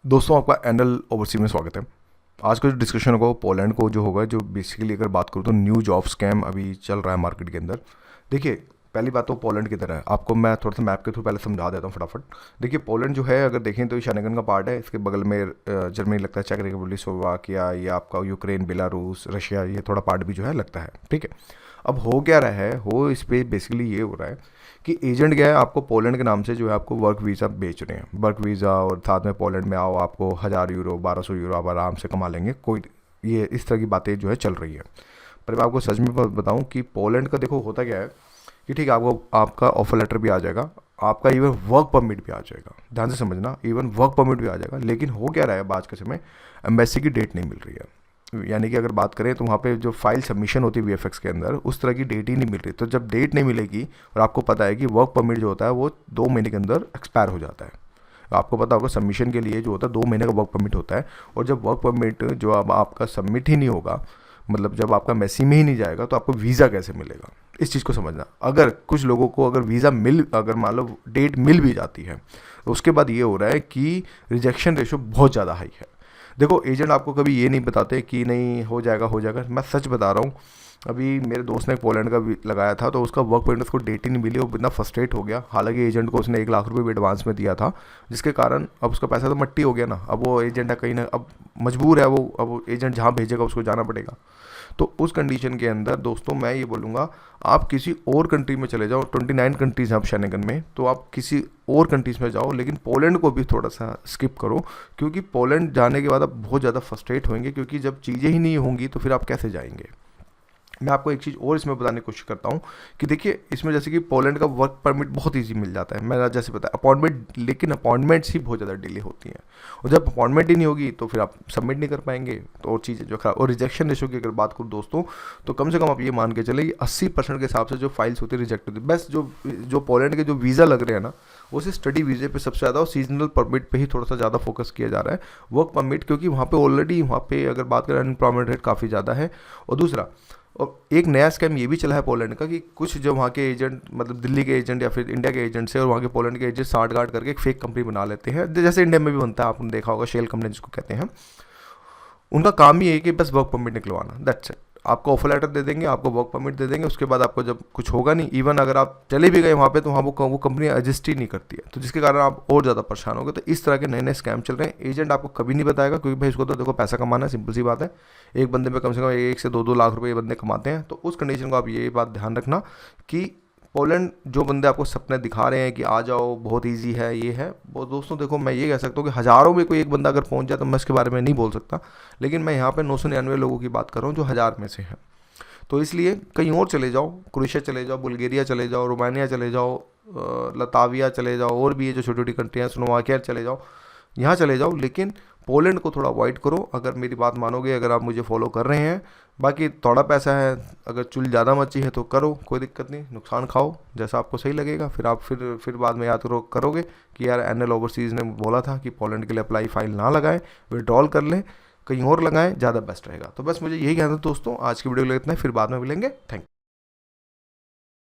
दोस्तों आपका NL overseas में स्वागत है। आज का जो डिस्कशन होगा वो पोलैंड को जो होगा, जो बेसिकली अगर बात करूँ तो न्यू जॉब स्कैम अभी चल रहा है मार्केट के अंदर। देखिए, पहली बात तो पोलैंड की तरह है, आपको मैं थोड़ा सा मैप के थ्रू पहले समझा देता हूँ फटाफट। देखिए, पोलैंड जो है अगर देखें तो शेंगन का पार्ट है, इसके बगल में जर्मनी लगता है, चेक रिपब्लिक, स्लोवाकिया, ये आपका यूक्रेन, बेलारूस, रशिया, ये थोड़ा पार्ट भी जो है लगता है। ठीक है, अब हो क्या रहा है, हो इस पर बेसिकली ये हो रहा है कि एजेंट गया है आपको पोलैंड के नाम से जो है आपको वर्क वीज़ा बेच रहे हैं, वर्क वीज़ा, और साथ में पोलैंड में आओ, आपको 1000 यूरो 1200 यूरो आप आराम से कमा लेंगे, कोई ये इस तरह की बातें जो है चल रही है। पर मैं आपको सच में बताऊं कि पोलैंड का देखो होता क्या है कि ठीक है, आपको आपका ऑफर लेटर भी आ जाएगा, आपका इवन वर्क परमिट भी आ जाएगा, ध्यान से समझना, इवन वर्क परमिट भी आ जाएगा। लेकिन हो क्या रहा है आज के समय, एम्बेसी की डेट नहीं मिल रही है। यानी कि अगर बात करें तो वहाँ पे जो फाइल सबमिशन होती है वीएफएक्स के अंदर, उस तरह की डेट ही नहीं मिल रही। तो जब डेट नहीं मिलेगी, और आपको पता है कि वर्क परमिट जो होता है वो 2 महीने के अंदर एक्सपायर हो जाता है, आपको पता होगा सबमिशन के लिए जो होता है 2 महीने का वर्क परमिट होता है। और जब वर्क परमिट जो अब आपका सबमिट ही नहीं होगा, मतलब जब आपका मेसी में ही नहीं जाएगा, तो आपको वीज़ा कैसे मिलेगा, इस चीज़ को समझना। अगर कुछ लोगों को अगर वीज़ा अगर मान लो डेट मिल भी जाती है, तो उसके बाद ये हो रहा है कि रिजेक्शन रेशो बहुत ज़्यादा हाई है। देखो, एजेंट आपको कभी ये नहीं बताते कि नहीं हो जाएगा हो जाएगा। मैं सच बता रहा हूँ, अभी मेरे दोस्त ने एक पोलैंड का भी लगाया था, तो उसका वर्क परमिट उसको डेट ही नहीं मिली, वो इतना फ्रस्ट्रेट हो गया। हालांकि एजेंट को उसने 1 लाख रुपए भी एडवांस में दिया था, जिसके कारण अब उसका पैसा तो मट्टी हो गया ना। अब वो एजेंट है कहीं ना, अब मजबूर है वो, अब एजेंट जहाँ भेजेगा उसको जाना पड़ेगा। तो उस कंडीशन के अंदर दोस्तों मैं ये बोलूँगा, आप किसी और कंट्री में चले जाओ। 29 कंट्रीज़ हैं आप शेंगन में, तो आप किसी और कंट्रीज़ में जाओ, लेकिन पोलैंड को भी थोड़ा सा स्किप करो, क्योंकि पोलैंड जाने के बाद आप बहुत ज़्यादा फ्रस्ट्रेट होंगे, क्योंकि जब चीज़ें ही नहीं होंगी तो फिर आप कैसे जाएंगे। मैं आपको एक चीज़ और इसमें बताने की कोशिश करता हूँ कि देखिए, इसमें जैसे कि पोलैंड का वर्क परमिट बहुत इजी मिल जाता है, मैंने जैसे बताया अपॉइंटमेंट, लेकिन अपॉइंटमेंट्स ही बहुत ज़्यादा डिले होती हैं, और जब अपॉइंटमेंट ही नहीं होगी तो फिर आप सबमिट नहीं कर पाएंगे, तो और चीज़ें जो खराब। और रिजेक्शन रेशो की अगर बात करूँ दोस्तों, तो कम से कम आप ये मान के चले कि 80% के हिसाब से जो फाइल्स होती है रिजेक्ट होती है। बस जो पोलैंड के जो वीज़ा लग रहे हैं ना, वो सिर्फ स्टडी वीज़े पे सबसे ज़्यादा, और सीजनल परमिट पे ही थोड़ा सा ज़्यादा फोकस किया जा रहा है, वर्क परमिट, क्योंकि वहाँ पे ऑलरेडी वहाँ पे अगर बात करें अनएम्प्लॉयमेंट रेट काफ़ी ज़्यादा है। और दूसरा, और एक नया स्कैम ये भी चला है पोलैंड का कि कुछ जो वहाँ के एजेंट, मतलब दिल्ली के एजेंट या फिर इंडिया के एजेंट से और वहाँ के पोलैंड के एजेंट साठ गांठ करके एक फेक कंपनी बना लेते हैं, जैसे इंडिया में भी बनता है, आपने देखा होगा शेल कंपनी जिसको कहते हैं। उनका काम ही है कि बस वर्क परमिट निकलवाना, दैट्स इट। आपको ऑफर लेटर दे देंगे, आपको वर्क परमिट दे देंगे, उसके बाद आपको जब कुछ होगा नहीं, इवन अगर आप चले भी गए वहाँ पे, तो वहाँ वो कंपनी एडजस्ट ही नहीं करती है, तो जिसके कारण आप और ज़्यादा परेशान होगे। तो इस तरह के नए नए स्कैम चल रहे हैं, एजेंट आपको कभी नहीं बताएगा, क्योंकि भाई इसको तो देखो पैसा कमाना है, सिंपल सी बात है। एक बंदे पे कम से कम 1 से 2 लाख रुपए ये बंदे कमाते हैं। तो उस कंडीशन को आप ये बात ध्यान रखना कि पोलैंड जो बंदे आपको सपने दिखा रहे हैं कि आ जाओ बहुत इजी है, ये है वो, दोस्तों देखो मैं ये कह सकता हूँ कि हज़ारों में कोई एक बंदा अगर पहुँच जाए तो मैं इसके बारे में नहीं बोल सकता, लेकिन मैं यहाँ पे 999 लोगों की बात कर रहा हूँ जो 1000 में से हैं। तो इसलिए कहीं और चले जाओ, क्रोएशिया चले जाओ, बुल्गारिया चले जाओ, रोमानिया चले जाओ, लताविया चले जाओ, और भी ये जो छोटी छोटी कंट्री हैं, स्लोवाकिया चले जाओ, यहाँ चले जाओ, लेकिन पोलैंड को थोड़ा अवॉइड करो, अगर मेरी बात मानोगे, अगर आप मुझे फॉलो कर रहे हैं। बाकी थोड़ा पैसा है, अगर चुल ज़्यादा मची है तो करो, कोई दिक्कत नहीं, नुकसान खाओ जैसा आपको सही लगेगा। फिर आप फिर बाद में याद करोगे कि यार एनएल ओवरसीज़ ने बोला था कि पोलैंड के लिए अप्लाई फाइल ना लगाएं, विड्रॉल कर लें, कहीं और लगाएं, ज़्यादा बेस्ट रहेगा। तो बस मुझे यही कहना था दोस्तों, आज की वीडियो के लिए इतना है, फिर बाद में मिलेंगे। Thank you.